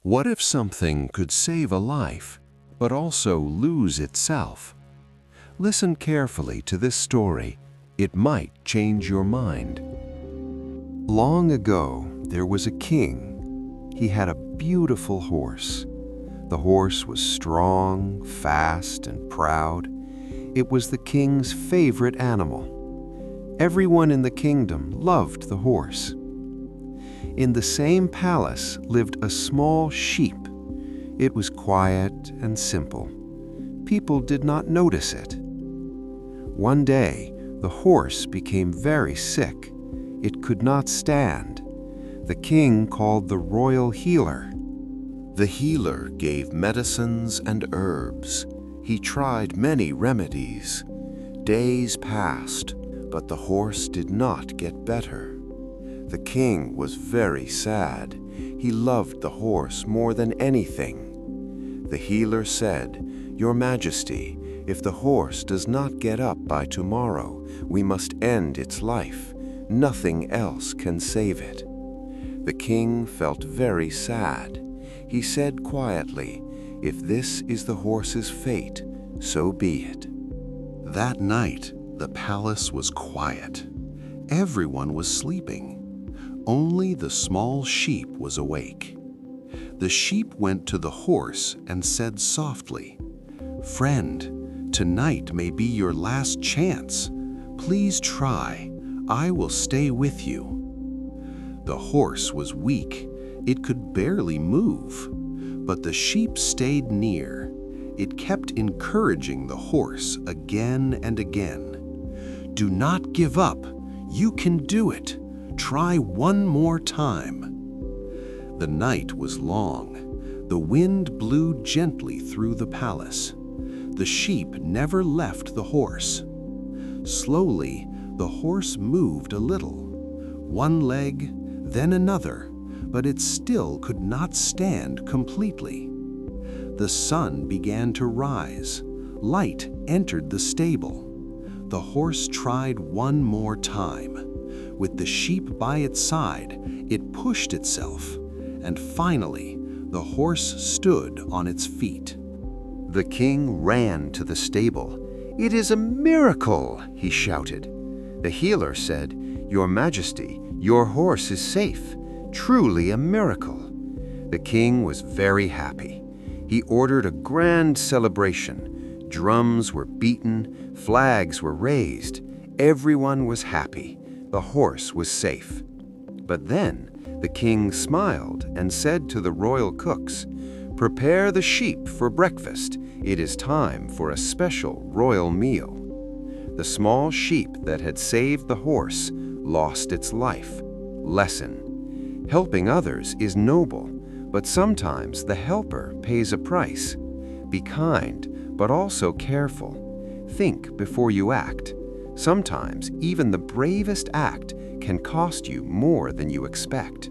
What if something could save a life, but also lose itself? Listen carefully to this story. It might change your mind. Long ago, there was a king. He had a beautiful horse. The horse was strong, fast, and proud. It was the king's favorite animal. Everyone in the kingdom loved the horse. In the same palace lived a small sheep. It was quiet and simple. People did not notice it. One day, the horse became very sick. It could not stand. The king called the royal healer. The healer gave medicines and herbs. He tried many remedies. Days passed, but the horse did not get better. The king was very sad. He loved the horse more than anything. The healer said, "Your Majesty, if the horse does not get up by tomorrow, we must end its life. Nothing else can save it." The king felt very sad. He said quietly, "If this is the horse's fate, so be it." That night, the palace was quiet. Everyone was sleeping. Only the small sheep was awake. The sheep went to the horse and said softly, "Friend, tonight may be your last chance. Please try. I will stay with you." The horse was weak. It could barely move. But the sheep stayed near. It kept encouraging the horse again and again. "Do not give up. You can do it. Try one more time." The night was long. The wind blew gently through the palace. The sheep never left the horse. Slowly, the horse moved a little. One leg, then another, but it still could not stand completely. The sun began to rise. Light entered the stable. The horse tried one more time. With the sheep by its side, it pushed itself, and finally, the horse stood on its feet. The king ran to the stable. "It is a miracle!" he shouted. The healer said, "Your Majesty, your horse is safe. Truly a miracle." The king was very happy. He ordered a grand celebration. Drums were beaten, flags were raised. Everyone was happy. The horse was safe. But then the king smiled and said to the royal cooks, "Prepare the sheep for breakfast. It is time for a special royal meal." The small sheep that had saved the horse lost its life. Lesson: helping others is noble, but sometimes the helper pays a price. Be kind, but also careful. Think before you act. Sometimes even the bravest act can cost you more than you expect.